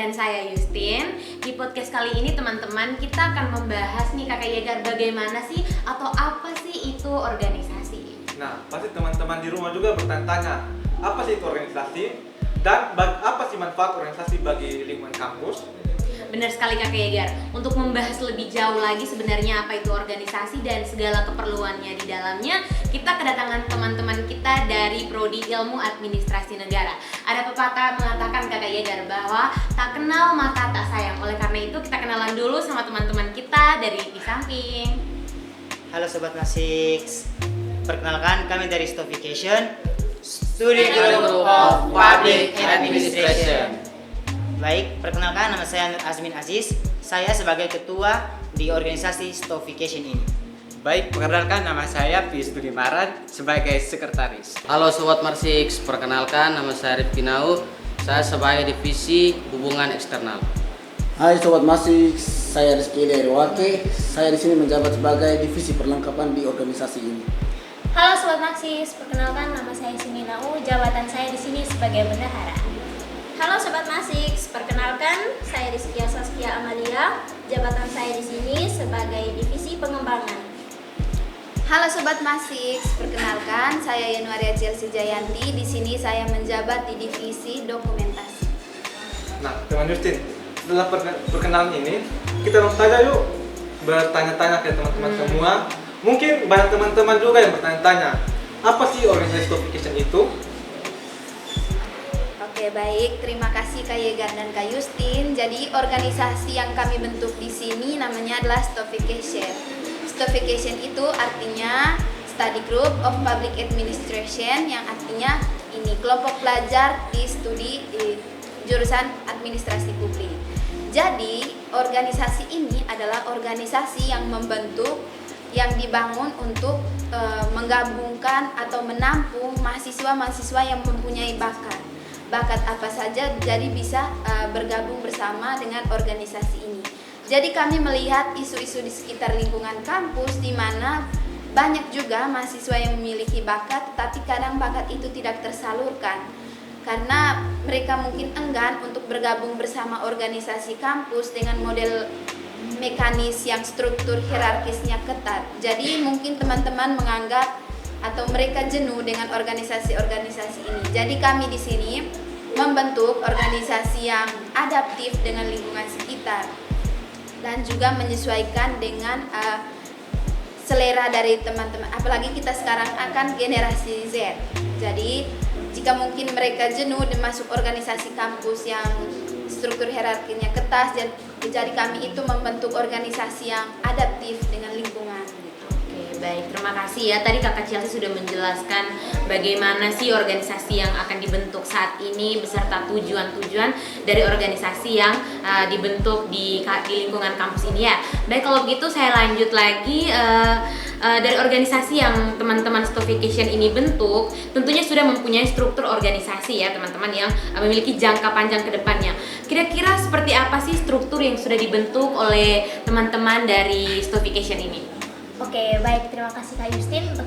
dan saya Justin. Di podcast kali ini teman-teman kita akan membahas nih Kakak Yegar bagaimana sih atau apa sih itu organisasi. Nah, pasti teman-teman di rumah juga bertanya-tanya, apa sih itu organisasi dan apa sih manfaat organisasi bagi lingkungan kampus? Benar sekali Kakak Yegar. Untuk membahas lebih jauh lagi sebenarnya apa itu organisasi dan segala keperluannya di dalamnya, kita kedatangan teman-teman kita dari Prodi Ilmu Administrasi Negara. Ada pepatah mengatakan Kakak Yegar bahwa tak kenal maka tak sayang. Oleh karena itu kita kenalan dulu sama teman-teman kita dari di samping. Halo Sobat Masix, perkenalkan kami dari Stofication, Studi Group of Public Administration. Baik, perkenalkan nama saya Nur Azmin Aziz. Saya sebagai ketua di organisasi Stofication ini. Baik, perkenalkan nama saya Pius Budimaran sebagai sekretaris. Halo Sobat Marsix, perkenalkan nama saya Rifki Nau. Saya sebagai divisi hubungan eksternal. Hai Sobat Masix, saya Rizky dari Wake. Saya di sini menjabat sebagai divisi perlengkapan di organisasi ini. Halo Sobat Maxis, perkenalkan nama saya Sini Nau, jabatan saya di sini sebagai bendahara. Halo Sobat Masix, perkenalkan saya Rizkia Saskia Amalia, jabatan saya di sini sebagai divisi pengembangan. Halo Sobat Masix, perkenalkan saya Yanuaria Chelsea Jayanti, di sini saya menjabat di divisi dokumentasi. Nah, teman Justin, setelah perkenalan ini, kita langsung saja yuk bertanya-tanya ke teman-teman semua. Mungkin banyak teman-teman juga yang bertanya-tanya, apa sih organisasi Stofication itu? Oke baik, terima kasih Kak Yegar dan Kak Justin. Jadi organisasi yang kami bentuk di sini namanya adalah Stofication. Stofication itu artinya Study Group of Public Administration, yang artinya ini kelompok pelajar di studi di jurusan administrasi publik. Jadi organisasi ini adalah organisasi yang membentuk, yang dibangun untuk menggabungkan atau menampung mahasiswa-mahasiswa yang mempunyai bakat apa saja, jadi bisa bergabung bersama dengan organisasi ini. Jadi kami melihat isu-isu di sekitar lingkungan kampus di mana banyak juga mahasiswa yang memiliki bakat, tapi kadang bakat itu tidak tersalurkan karena mereka mungkin enggan untuk bergabung bersama organisasi kampus dengan model mekanis yang struktur hierarkisnya ketat. Jadi mungkin teman-teman menganggap atau mereka jenuh dengan organisasi-organisasi ini. Jadi kami di sini membentuk organisasi yang adaptif dengan lingkungan sekitar dan juga menyesuaikan dengan selera dari teman-teman. Apalagi kita sekarang akan generasi Z. Jadi jika mungkin mereka jenuh dan masuk organisasi kampus yang struktur hierarkinya ketat, jadi kami itu membentuk organisasi yang adaptif dengan lingkungan. Baik, terima kasih ya. Tadi Kakak Chelsea sudah menjelaskan bagaimana sih organisasi yang akan dibentuk saat ini beserta tujuan-tujuan dari organisasi yang dibentuk di lingkungan kampus ini ya. Baik, kalau begitu saya lanjut lagi dari organisasi yang teman-teman Stofication ini bentuk, tentunya sudah mempunyai struktur organisasi ya teman-teman yang memiliki jangka panjang ke depannya. Kira-kira seperti apa sih struktur yang sudah dibentuk oleh teman-teman dari Stofication ini? Oke, baik, terima kasih Kak Justin untuk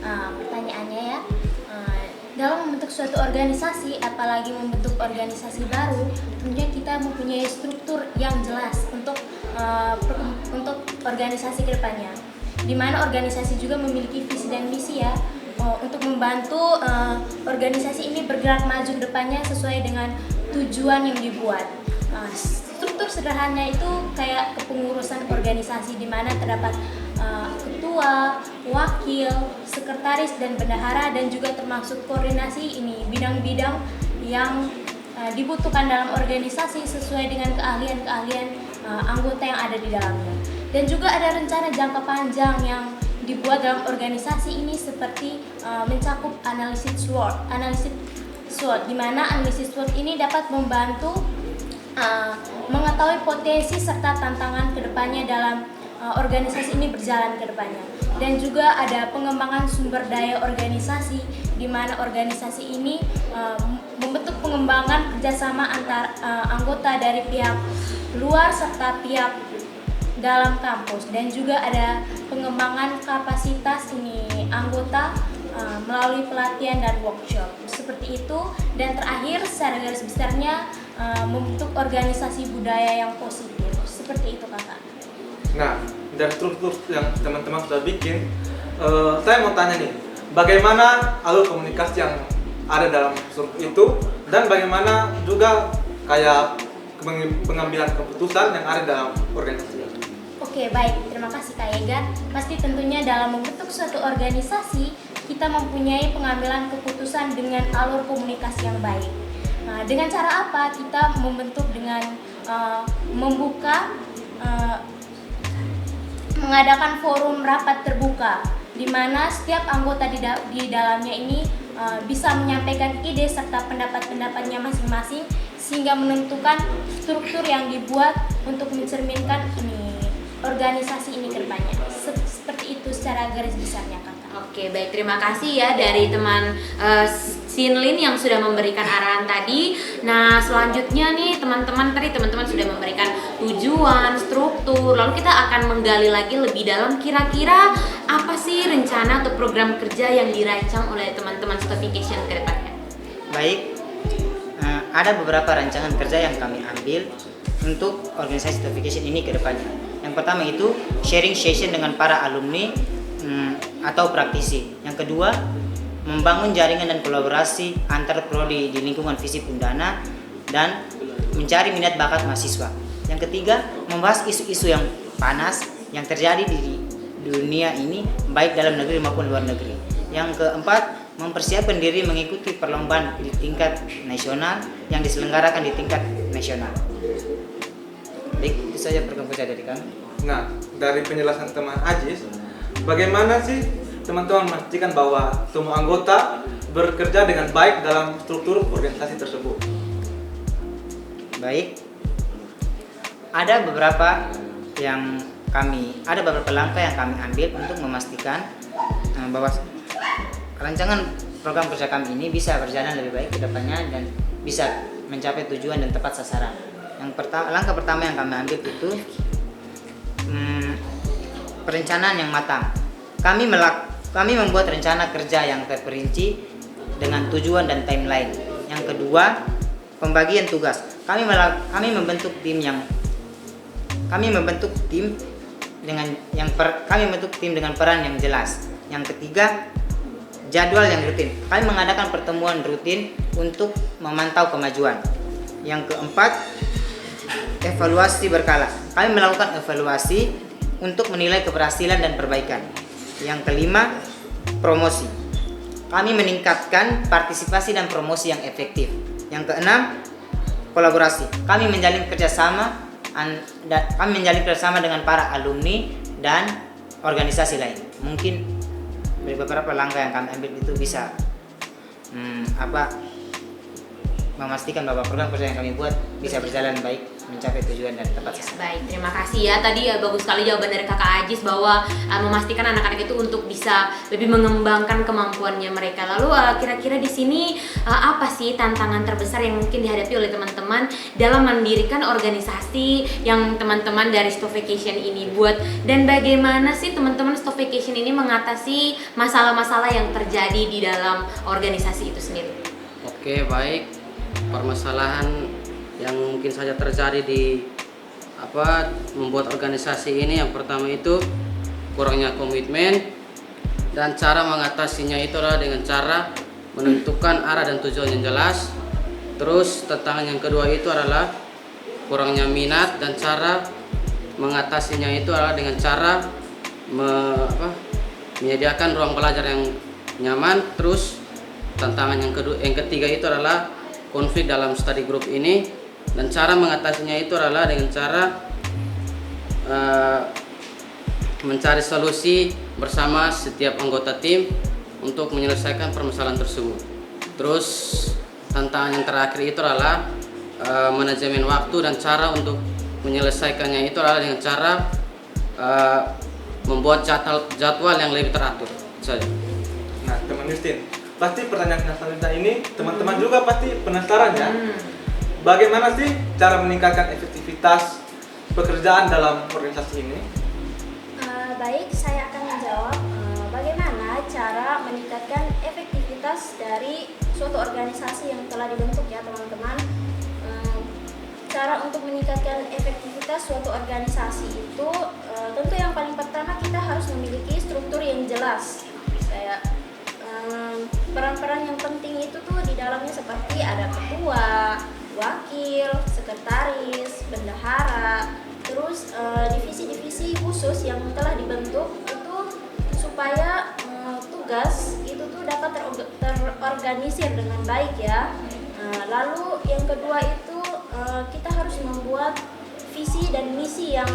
pertanyaannya ya. Dalam membentuk suatu organisasi, apalagi membentuk organisasi baru, tentunya kita mempunyai struktur yang jelas untuk organisasi kedepannya. Di mana organisasi juga memiliki visi dan misi ya, untuk membantu organisasi ini bergerak maju ke depannya sesuai dengan tujuan yang dibuat. Struktur sederhananya itu kayak kepengurusan organisasi, di mana terdapat ketua, wakil, sekretaris, dan bendahara, dan juga termasuk koordinasi ini bidang-bidang yang dibutuhkan dalam organisasi sesuai dengan keahlian-keahlian anggota yang ada di dalamnya. Dan juga ada rencana jangka panjang yang dibuat dalam organisasi ini seperti mencakup analisis SWOT, di mana analisis SWOT ini dapat membantu mengetahui potensi serta tantangan kedepannya dalam organisasi ini berjalan ke depannya. Dan juga ada pengembangan sumber daya organisasi, di mana organisasi ini membentuk pengembangan kerjasama antar anggota dari pihak luar serta pihak dalam kampus. Dan juga ada pengembangan kapasitas ini anggota melalui pelatihan dan workshop seperti itu. Dan terakhir secara garis besarnya membentuk organisasi budaya yang positif. Seperti itu kakak. Nah, dari struktur yang teman-teman sudah bikin, saya mau tanya nih, bagaimana alur komunikasi yang ada dalam struktur itu, dan bagaimana juga kayak pengambilan keputusan yang ada dalam organisasi. Oke, baik. Terima kasih Kak Ega. Pasti tentunya dalam membentuk suatu organisasi, kita mempunyai pengambilan keputusan dengan alur komunikasi yang baik. Nah, dengan cara apa? Kita membentuk dengan membuka, mengadakan forum rapat terbuka, di mana setiap anggota di dalamnya ini bisa menyampaikan ide serta pendapat-pendapatnya masing-masing, sehingga menentukan struktur yang dibuat untuk mencerminkan organisasi ini ke depannya. Seperti itu secara garis besarnya kakak. Oke, baik, terima kasih ya dari teman Sinlin yang sudah memberikan arahan tadi. Nah, selanjutnya nih teman-teman sudah memberikan tujuan, struktur. Lalu kita akan menggali lagi lebih dalam, kira-kira apa sih rencana atau program kerja yang dirancang oleh teman-teman Stofication ke depannya? Baik, ada beberapa rancangan kerja yang kami ambil untuk organisasi Stofication ini ke depannya. Yang pertama itu sharing session dengan para alumni atau praktisi. Yang kedua, membangun jaringan dan kolaborasi antar prodi di lingkungan FISIP Undana dan mencari minat bakat mahasiswa. Yang ketiga, membahas isu-isu yang panas yang terjadi di dunia ini, baik dalam negeri maupun luar negeri. Yang keempat, mempersiapkan diri mengikuti perlombaan di tingkat nasional yang diselenggarakan di tingkat nasional. Baik, itu saja program kerja dari kami. Nah, dari penjelasan teman Ajis, bagaimana sih teman-teman memastikan bahwa semua anggota bekerja dengan baik dalam struktur organisasi tersebut? Baik, ada beberapa langkah yang kami ambil untuk memastikan bahwa rancangan program kerja kami ini bisa berjalan lebih baik ke depannya dan bisa mencapai tujuan dan tepat sasaran. Langkah pertama yang kami ambil itu perencanaan yang matang. Kami membuat rencana kerja yang terperinci dengan tujuan dan timeline. Yang kedua, pembagian tugas. Kami membentuk tim dengan peran yang jelas. Yang ketiga, jadwal yang rutin. Kami mengadakan pertemuan rutin untuk memantau kemajuan. Yang keempat, evaluasi berkala. Kami melakukan evaluasi untuk menilai keberhasilan dan perbaikan. Yang kelima, promosi. Kami meningkatkan partisipasi dan promosi yang efektif. Yang keenam, kolaborasi. Kami menjalin kerjasama dengan para alumni dan organisasi lain. Mungkin beberapa langkah yang kami ambil itu bisa memastikan bahwa program kerja yang kami buat bisa berjalan baik, mencapai tujuan dan tepat sasaran. Baik, terima kasih ya. Tadi bagus sekali jawaban dari Kakak Ajis bahwa memastikan anak-anak itu untuk bisa lebih mengembangkan kemampuannya mereka. Lalu kira-kira di sini apa sih tantangan terbesar yang mungkin dihadapi oleh teman-teman dalam mendirikan organisasi yang teman-teman dari Stofication ini buat, dan bagaimana sih teman-teman Stofication ini mengatasi masalah-masalah yang terjadi di dalam organisasi itu sendiri? Oke, baik. Permasalahan yang mungkin saja terjadi di membuat organisasi ini, yang pertama itu kurangnya komitmen, dan cara mengatasinya itu adalah dengan cara menentukan arah dan tujuan yang jelas. Terus tantangan yang kedua itu adalah kurangnya minat, dan cara mengatasinya itu adalah dengan cara menyediakan ruang belajar yang nyaman. Terus tantangan yang ketiga itu adalah konflik dalam study group ini, dan cara mengatasinya itu adalah dengan cara mencari solusi bersama setiap anggota tim untuk menyelesaikan permasalahan tersebut. Terus tantangan yang terakhir itu adalah manajemen waktu, dan cara untuk menyelesaikannya itu adalah dengan cara membuat jadwal yang lebih teratur saja. Nah, teman Justin, pasti pertanyaan selanjutnya ini teman-teman juga pasti penasaran ya. Bagaimana sih cara meningkatkan efektivitas pekerjaan dalam organisasi ini? Baik, saya akan menjawab bagaimana cara meningkatkan efektivitas dari suatu organisasi yang telah dibentuk ya teman-teman. cara untuk meningkatkan efektivitas suatu organisasi itu tentu yang paling pertama kita harus memiliki struktur yang jelas. Kayak peran-peran yang penting itu tuh di dalamnya seperti ada ketua, wakil, sekretaris, bendahara, terus divisi-divisi khusus yang telah dibentuk itu supaya tugas itu tuh dapat terorganisir dengan baik ya. Lalu yang kedua itu kita harus membuat visi dan misi yang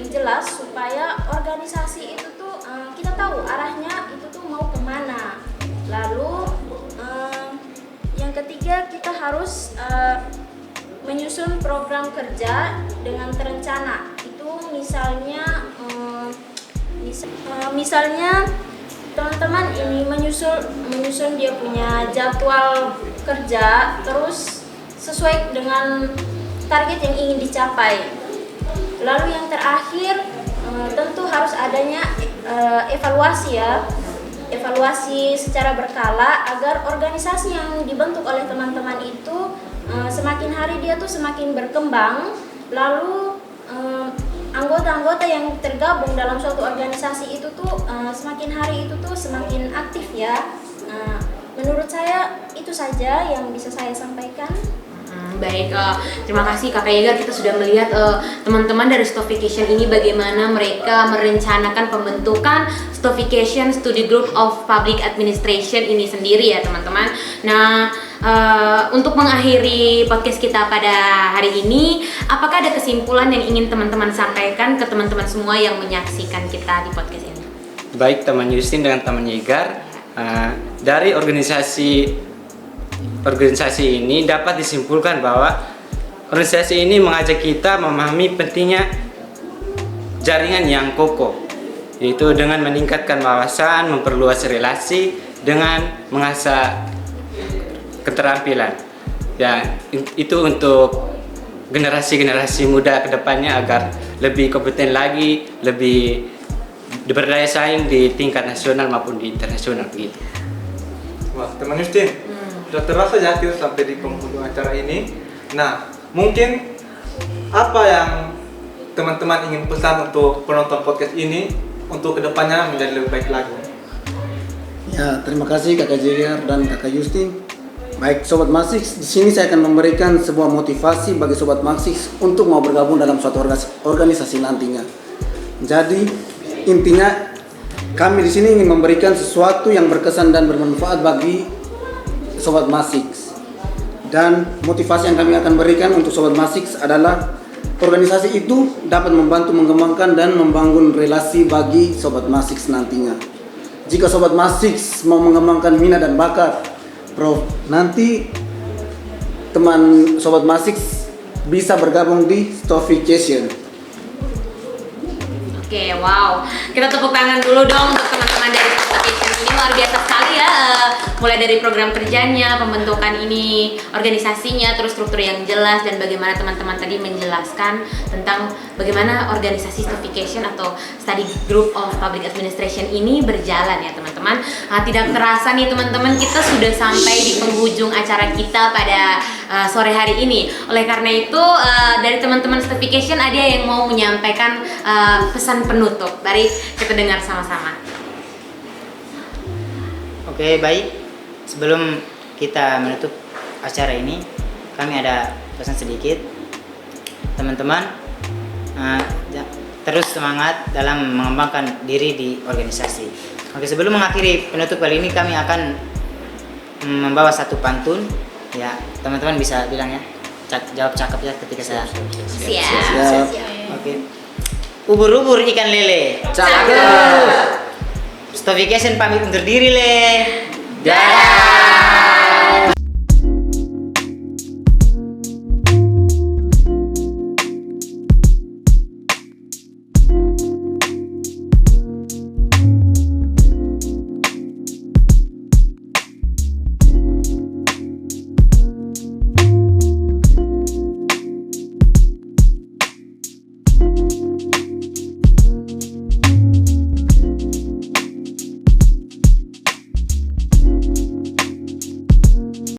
jelas supaya organisasi itu tuh kita tahu arahnya itu tuh mau kemana. Lalu yang ketiga kita harus menyusun program kerja dengan terencana. Itu misalnya teman-teman ini menyusun dia punya jadwal kerja terus sesuai dengan target yang ingin dicapai. Lalu yang terakhir tentu harus adanya evaluasi ya. Evaluasi secara berkala agar organisasi yang dibentuk oleh teman-teman itu semakin hari dia tuh semakin berkembang. Lalu anggota-anggota yang tergabung dalam suatu organisasi itu tuh semakin hari itu tuh semakin aktif ya. Menurut saya itu saja yang bisa saya sampaikan. Baik, terima kasih Kakak Yegar. Kita sudah melihat teman-teman dari Stofication ini bagaimana mereka merencanakan pembentukan Stofication Study Group of Public Administration ini sendiri ya teman-teman. Nah, untuk mengakhiri podcast kita pada hari ini, apakah ada kesimpulan yang ingin teman-teman sampaikan ke teman-teman semua yang menyaksikan kita di podcast ini? Baik teman Justin dengan teman Yegar, dari organisasi ini dapat disimpulkan bahwa organisasi ini mengajak kita memahami pentingnya jaringan yang kokoh, yaitu dengan meningkatkan wawasan, memperluas relasi, dengan mengasah keterampilan. Ya, itu untuk generasi-generasi muda kedepannya agar lebih kompeten lagi, lebih berdaya saing di tingkat nasional maupun di internasional begitu. Wah, teman Justin, sudah terasa ya kita sampai di penghujung acara ini. Nah, mungkin apa yang teman-teman ingin pesan untuk penonton podcast ini untuk kedepannya menjadi lebih baik lagi? Ya, terima kasih Kakak Yegar dan Kakak Justin. Baik Sobat Masix, di sini saya akan memberikan sebuah motivasi bagi Sobat Masix untuk mau bergabung dalam suatu organisasi nantinya. Jadi intinya kami di sini ingin memberikan sesuatu yang berkesan dan bermanfaat bagi Sobat Masix. Dan motivasi yang kami akan berikan untuk Sobat Masix adalah organisasi itu dapat membantu mengembangkan dan membangun relasi bagi Sobat Masix nantinya. Jika Sobat Masix mau mengembangkan minat dan bakat, nanti teman Sobat Masix bisa bergabung di Stofication. Oke, wow. Kita tepuk tangan dulu dong untuk teman-teman dari Stofication ini, luar biasa sekali ya. Mulai dari program kerjanya, pembentukan ini, organisasinya, terus struktur yang jelas, dan bagaimana teman-teman tadi menjelaskan tentang bagaimana organisasi Stofication atau Study Group of Public Administration ini berjalan ya teman-teman. Tidak terasa nih teman-teman, kita sudah sampai di penghujung acara kita pada sore hari ini. Oleh karena itu dari teman-teman Stofication ada yang mau menyampaikan pesan penutup. Mari kita dengar sama-sama. Oke, baik. Sebelum kita menutup acara ini, kami ada pesan sedikit. Teman-teman, terus semangat dalam mengembangkan diri di organisasi. Oke, sebelum mengakhiri penutup kali ini, kami akan membawa satu pantun. Ya, teman-teman bisa bilang ya, jawab cakep ya ketika saya. Siap. Oke. Ubur-ubur ikan lele. Cakep. Stofication pamit undur diri le. Dadah.